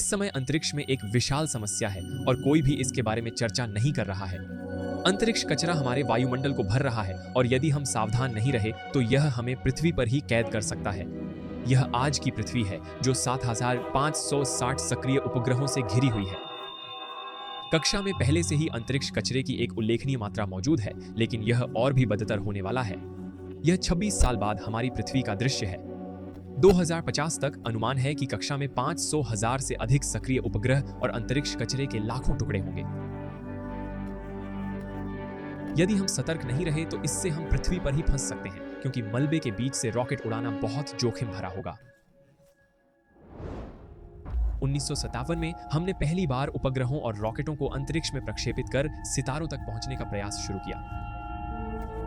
इस समय अंतरिक्ष में एक विशाल समस्या है और कोई भी इसके बारे में चर्चा नहीं कर रहा है। अंतरिक्ष कचरा हमारे वायुमंडल को भर रहा है और यदि हम सावधान नहीं रहे तो यह हमें पृथ्वी पर ही कैद कर सकता है। यह आज की पृथ्वी है जो 7560 सक्रिय उपग्रहों से घिरी हुई है। कक्षा में पहले से ही अंतरिक्ष कचरे की एक उल्लेखनीय मात्रा मौजूद है, लेकिन यह और भी बदतर होने वाला है। यह 26 साल बाद हमारी पृथ्वी का दृश्य है। 2050 तक अनुमान है कि कक्षा में 500,000 से अधिक सक्रिय उपग्रह और अंतरिक्ष कचरे के लाखों टुकड़े होंगे। यदि हम सतर्क नहीं रहे तो इससे हम पृथ्वी पर ही फंस सकते हैं, क्योंकि मलबे के बीच से रॉकेट उड़ाना बहुत जोखिम भरा होगा। 1957 में हमने पहली बार उपग्रहों और रॉकेटों को अंतरिक्ष में प्रक्षेपित कर सितारों तक पहुंचने का प्रयास शुरू किया।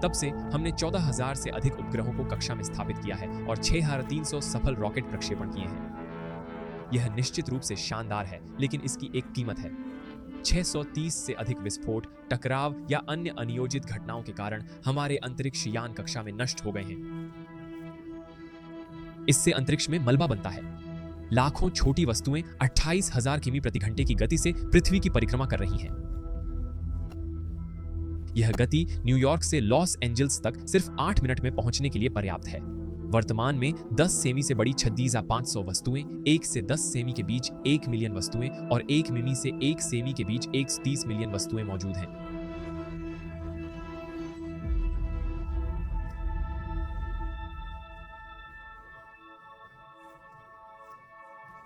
तब से हमने 14,000 से अधिक उपग्रहों को कक्षा में स्थापित किया है और 6,300 सफल रॉकेट प्रक्षेपण किए हैं। यह निश्चित रूप से शानदार है, लेकिन इसकी एक कीमत है। 630 से अधिक विस्फोट, टकराव या अन्य अनियोजित घटनाओं के कारण हमारे अंतरिक्ष यान कक्षा में नष्ट हो गए हैं। इससे अंतरिक्ष में मलबा बनता है। लाखों छोटी वस्तुएं 28,000 किमी प्रति घंटे की गति से पृथ्वी की परिक्रमा कर रही हैं। यह गति न्यूयॉर्क से लॉस एंजल्स तक सिर्फ 8 मिनट में पहुंचने के लिए पर्याप्त है। वर्तमान में 10 सेमी से बड़ी 56,500 वस्तुएं, 1 से 10 सेमी के बीच 1 मिलियन वस्तुएं और 1 मिमी से 1 सेमी के बीच 130 मिलियन वस्तुएं मौजूद हैं।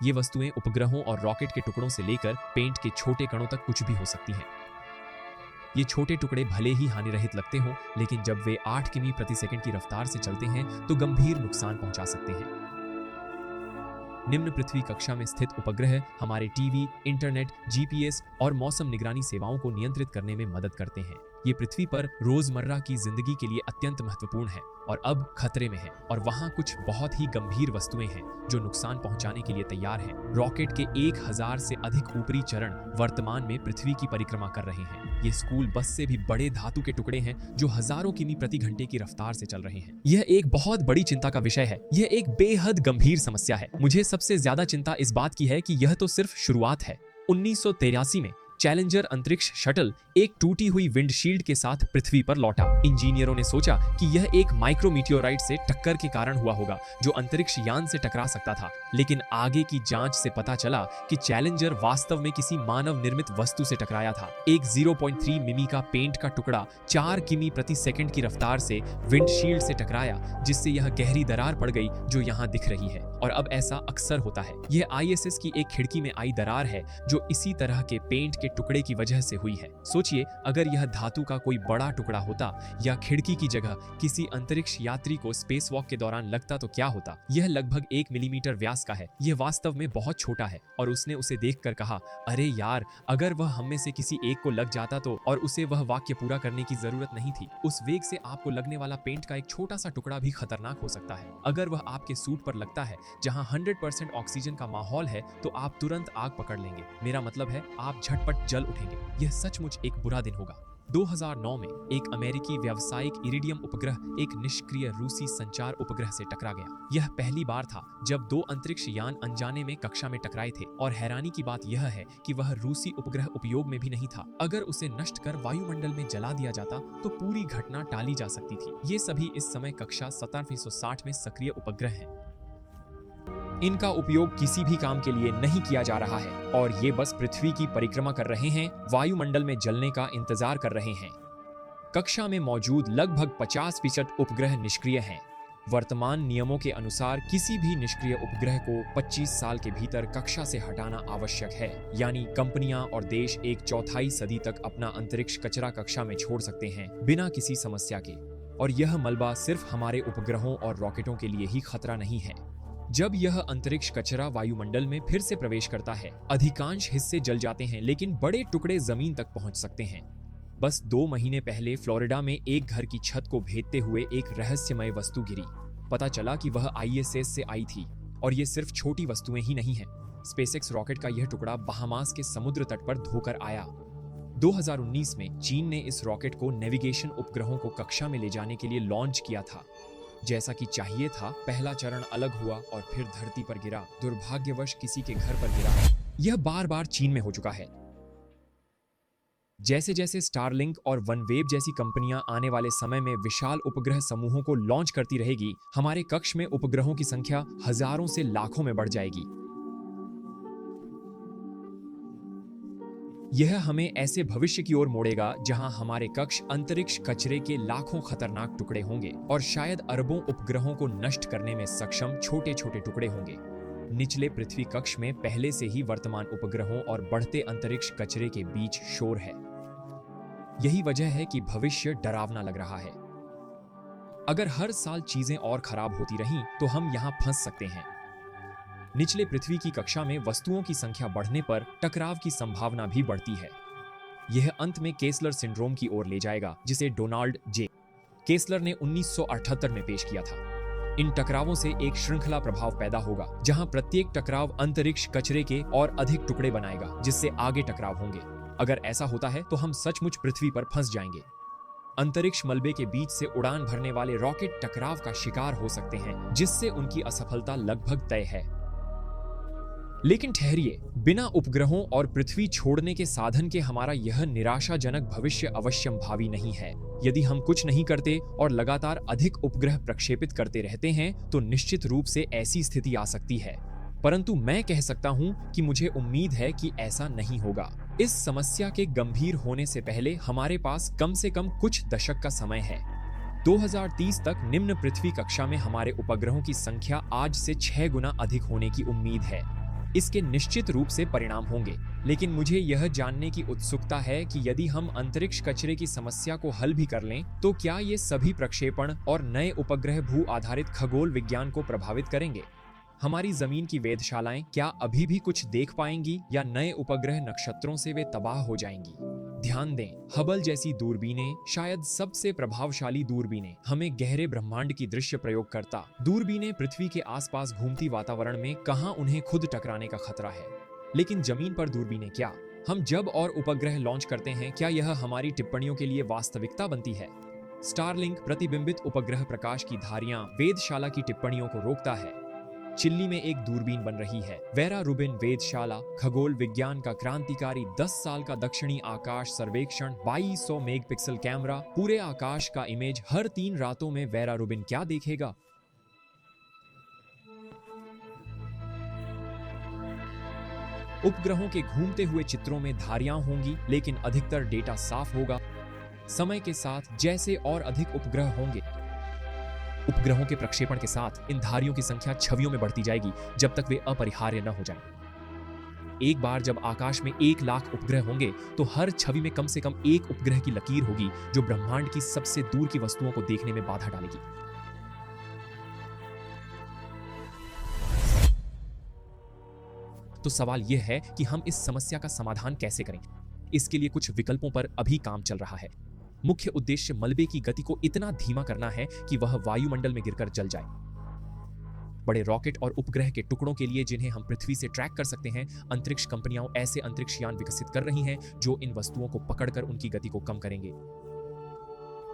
ये वस्तुएं उपग्रहों और रॉकेट के टुकड़ों से लेकर पेंट के छोटे कणों तक कुछ भी हो सकती हैं। ये छोटे टुकड़े भले ही हानिरहित लगते हों, लेकिन जब वे 8 किमी प्रति सेकंड की रफ्तार से चलते हैं तो गंभीर नुकसान पहुंचा सकते हैं। निम्न पृथ्वी कक्षा में स्थित उपग्रह हमारे टीवी, इंटरनेट, जीपीएस और मौसम निगरानी सेवाओं को नियंत्रित करने में मदद करते हैं। ये पृथ्वी पर रोजमर्रा की जिंदगी के लिए अत्यंत महत्वपूर्ण है और अब खतरे में है, और वहां कुछ बहुत ही गंभीर वस्तुएं हैं जो नुकसान पहुंचाने के लिए तैयार हैं। रॉकेट के 1000 से अधिक ऊपरी चरण वर्तमान में पृथ्वी की परिक्रमा कर रहे हैं। ये स्कूल बस से भी बड़े धातु के टुकड़े हैं जो हजारों किमी प्रति घंटे की रफ्तार से चल रहे हैं। यह एक बहुत बड़ी चिंता का विषय है। यह एक बेहद गंभीर समस्या है। मुझे सबसे ज्यादा चिंता इस बात की है कि यह तो सिर्फ शुरुआत है। 1983 में चैलेंजर अंतरिक्ष शटल एक टूटी हुई विंडशील्ड के साथ पृथ्वी पर लौटा। इंजीनियरों ने सोचा कि यह एक माइक्रोमीटियोराइट से टक्कर के कारण हुआ होगा जो अंतरिक्ष यान से टकरा सकता था, लेकिन आगे की जांच से पता चला कि चैलेंजर वास्तव में किसी मानव निर्मित वस्तु से टकराया था। एक 0.3 मिमी का पेंट का टुकड़ा 4 किमी प्रति सेकंड की रफ्तार से विंडशील्ड से टकराया, जिससे यह गहरी दरार पड़ गई जो यहाँ दिख रही है। और अब ऐसा अक्सर होता है। यह ISS की एक खिड़की में आई दरार है जो इसी तरह के पेंट के टुकड़े की वजह से हुई है। सोचिए, अगर यह धातु का कोई बड़ा टुकड़ा होता या खिड़की की जगह किसी अंतरिक्ष यात्री को स्पेस वॉक के दौरान लगता तो क्या होता। यह लगभग 1 मिलीमीटर व्यास का है। यह वास्तव में बहुत छोटा है। और उसने उसे देखकर कहा, अरे यार, अगर वह हम में से किसी एक को लग जाता तो, और उसे वह वाक्य पूरा करने की जरूरत नहीं थी। उस वेग से आपको लगने वाला पेंट का एक छोटा सा टुकड़ा भी खतरनाक हो सकता है। अगर वह आपके सूट पर लगता है जहां 100% ऑक्सीजन का माहौल है तो आप तुरंत आग पकड़ लेंगे। मेरा मतलब है, आप झटपट जल उठेंगे। यह सचमुच एक बुरा दिन होगा। 2009 में एक अमेरिकी व्यावसायिक इरिडियम उपग्रह एक निष्क्रिय रूसी संचार उपग्रह से टकरा गया। यह पहली बार था जब 2 अंतरिक्ष यान अनजाने में कक्षा में टकराए थे, और हैरानी की बात यह है कि वह रूसी उपग्रह उपयोग में भी नहीं था। अगर उसे नष्ट कर वायुमंडल में जला दिया जाता तो पूरी घटना टाली जा सकती थी। ये सभी इस समय कक्षा 1760 में सक्रिय उपग्रह हैं। इनका उपयोग किसी भी काम के लिए नहीं किया जा रहा है और ये बस पृथ्वी की परिक्रमा कर रहे हैं, वायुमंडल में जलने का इंतजार कर रहे हैं। कक्षा में मौजूद लगभग 50% उपग्रह निष्क्रिय हैं। वर्तमान नियमों के अनुसार किसी भी निष्क्रिय उपग्रह को 25 साल के भीतर कक्षा से हटाना आवश्यक है। यानी कंपनियां और देश 1/4 सदी तक अपना अंतरिक्ष कचरा कक्षा में छोड़ सकते हैं बिना किसी समस्या के। और यह मलबा सिर्फ हमारे उपग्रहों और रॉकेटों के लिए ही खतरा नहीं है। जब यह अंतरिक्ष कचरा वायुमंडल में फिर से प्रवेश करता है, अधिकांश हिस्से जल जाते हैं, लेकिन बड़े टुकड़े जमीन तक पहुंच सकते हैं। बस 2 महीने पहले फ्लोरिडा में एक घर की छत को भेदते हुए एक रहस्यमय वस्तु गिरी। पता चला कि वह ISS से आई थी, और ये सिर्फ छोटी वस्तुएं ही नहीं हैं। स्पेसएक्स रॉकेट का यह टुकड़ा बहामास के समुद्र तट पर धोकर आया। 2019 में चीन ने इस रॉकेट को नेविगेशन उपग्रहों को कक्षा में ले जाने के लिए लॉन्च किया था। जैसा कि चाहिए था, पहला चरण अलग हुआ और फिर धरती पर गिरा। दुर्भाग्यवश किसी के घर पर गिरा। यह बार बार चीन में हो चुका है। जैसे जैसे स्टारलिंक और वनवेव जैसी कंपनियां आने वाले समय में विशाल उपग्रह समूहों को लॉन्च करती रहेगी, हमारे कक्ष में उपग्रहों की संख्या हजारों से लाखों में बढ़ जाएगी। यह हमें ऐसे भविष्य की ओर मोड़ेगा जहां हमारे कक्ष अंतरिक्ष कचरे के लाखों खतरनाक टुकड़े होंगे और शायद अरबों उपग्रहों को नष्ट करने में सक्षम छोटे छोटे टुकड़े होंगे। निचले पृथ्वी कक्ष में पहले से ही वर्तमान उपग्रहों और बढ़ते अंतरिक्ष कचरे के बीच शोर है। यही वजह है कि भविष्य डरावना लग रहा है। अगर हर साल चीजें और खराब होती रहीं तो हम यहां फंस सकते हैं। निचले पृथ्वी की कक्षा में वस्तुओं की संख्या बढ़ने पर टकराव की संभावना भी बढ़ती है। यह अंत में केसलर सिंड्रोम की ओर ले जाएगा, जिसे डोनाल्ड जे केसलर ने 1978 में पेश किया था। इन टकरावों से एक श्रृंखला प्रभाव पैदा होगा, जहां प्रत्येक टकराव अंतरिक्ष कचरे के और अधिक टुकड़े बनाएगा, जिससे आगे टकराव होंगे। अगर ऐसा होता है तो हम सचमुच पृथ्वी पर फंस जाएंगे। अंतरिक्ष मलबे के बीच से उड़ान भरने वाले रॉकेट टकराव का शिकार हो सकते हैं, जिससे उनकी असफलता लगभग तय है। लेकिन ठहरिए, बिना उपग्रहों और पृथ्वी छोड़ने के साधन के हमारा यह निराशाजनक भविष्य अवश्यंभावी नहीं है। यदि हम कुछ नहीं करते और लगातार अधिक उपग्रह प्रक्षेपित करते रहते हैं तो निश्चित रूप से ऐसी स्थिति आ सकती है। परंतु मैं कह सकता हूं कि मुझे उम्मीद है कि ऐसा नहीं होगा। इस समस्या के गंभीर होने से पहले हमारे पास कम से कम कुछ दशक का समय है। 2030 तक निम्न पृथ्वी कक्षा में हमारे उपग्रहों की संख्या आज से 6 गुना अधिक होने की उम्मीद है। इसके निश्चित रूप से परिणाम होंगे, लेकिन मुझे यह जानने की उत्सुकता है कि यदि हम अंतरिक्ष कचरे की समस्या को हल भी कर लें तो क्या ये सभी प्रक्षेपण और नए उपग्रह भू आधारित खगोल विज्ञान को प्रभावित करेंगे। हमारी जमीन की वेधशालाएं क्या अभी भी कुछ देख पाएंगी या नए उपग्रह नक्षत्रों से वे तबाह हो जाएंगी। ध्यान दें, हबल जैसी दूरबीनें, शायद सबसे प्रभावशाली दूरबीनें, हमें गहरे ब्रह्मांड की दृश्य प्रयोगकर्ता दूरबीनें पृथ्वी के आसपास घूमती वातावरण में कहां उन्हें खुद टकराने का खतरा है। लेकिन जमीन पर दूरबीनें क्या? हम जब और उपग्रह लॉन्च करते हैं, क्या यह हमारी टिप्पणियों के लिए वास्तविकता बनती है? स्टारलिंक प्रतिबिंबित उपग्रह प्रकाश की धारियां वेधशाला की टिप्पणियों को रोकता है। चिल्ली में एक दूरबीन बन रही है। वेरा रूबिन वेधशाला खगोल विज्ञान का क्रांतिकारी 10 साल का दक्षिणी आकाश सर्वेक्षण, 2200 मेगापिक्सल कैमरा, पूरे आकाश का इमेज हर 3 रातों में। वेरा रूबिन क्या देखेगा? उपग्रहों के घूमते हुए चित्रों में धारियां होंगी, लेकिन अधिकतर डेटा साफ होगा। समय के साथ जैसे और अधिक उपग्रह होंगे, उपग्रहों के प्रक्षेपण के साथ इन धारियों की संख्या छवियों में बढ़ती जाएगी जब तक वे अपरिहार्य न हो जाएं। एक बार जब आकाश में 1 लाख उपग्रह होंगे तो हर छवि में कम से कम एक उपग्रह की लकीर होगी जो ब्रह्मांड की सबसे दूर की वस्तुओं को देखने में बाधा डालेगी। तो सवाल यह है कि हम इस समस्या का समाधान कैसे करें। इसके लिए कुछ विकल्पों पर अभी काम चल रहा है। मुख्य उद्देश्य मलबे की गति को इतना धीमा करना है कि वह वायुमंडल में गिरकर जल जाए। बड़े रॉकेट और उपग्रह के टुकड़ों के लिए जिन्हें हम पृथ्वी से ट्रैक कर सकते हैं, अंतरिक्ष कंपनियां ऐसे अंतरिक्ष यान विकसित कर रही हैं जो इन वस्तुओं को पकड़कर उनकी गति को कम करेंगे।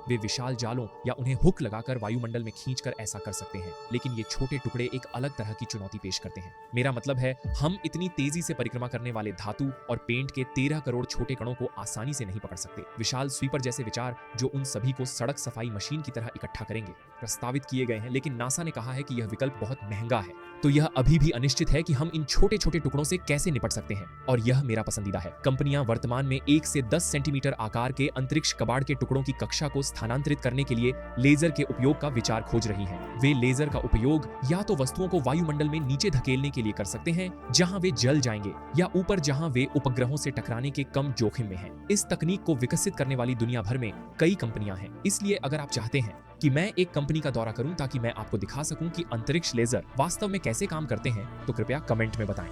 वे विशाल जालों या उन्हें हुक लगाकर वायुमंडल में खींचकर ऐसा कर सकते हैं, लेकिन ये छोटे टुकड़े एक अलग तरह की चुनौती पेश करते हैं। मेरा मतलब है, हम इतनी तेजी से परिक्रमा करने वाले धातु और पेंट के 13 करोड़ छोटे कणों को आसानी से नहीं पकड़ सकते। विशाल स्वीपर जैसे विचार जो उन सभी को सड़क सफाई मशीन की तरह इकट्ठा करेंगे, प्रस्तावित किए गए हैं, लेकिन नासा ने कहा है कि यह विकल्प बहुत महंगा है। तो यह अभी भी अनिश्चित है कि हम इन छोटे छोटे टुकड़ों से कैसे निपट सकते हैं, और यह मेरा पसंदीदा है। कंपनियां वर्तमान में 1 से 10 सेंटीमीटर आकार के अंतरिक्ष कबाड़ के टुकड़ों की कक्षा को स्थानांतरित करने के लिए लेजर के उपयोग का विचार खोज रही हैं। वे लेजर का उपयोग या तो वस्तुओं को वायुमंडल में नीचे धकेलने के लिए कर सकते हैं जहां वे जल जाएंगे, या ऊपर जहां वे उपग्रहों से टकराने के कम जोखिम में हैं। इस तकनीक को विकसित करने वाली दुनिया भर में कई कंपनियां हैं। इसलिए अगर आप चाहते हैं कि मैं एक कंपनी का दौरा करूं ताकि मैं आपको दिखा सकूं कि अंतरिक्ष लेजर वास्तव में कैसे काम करते हैं, तो कृपया कमेंट में बताएं।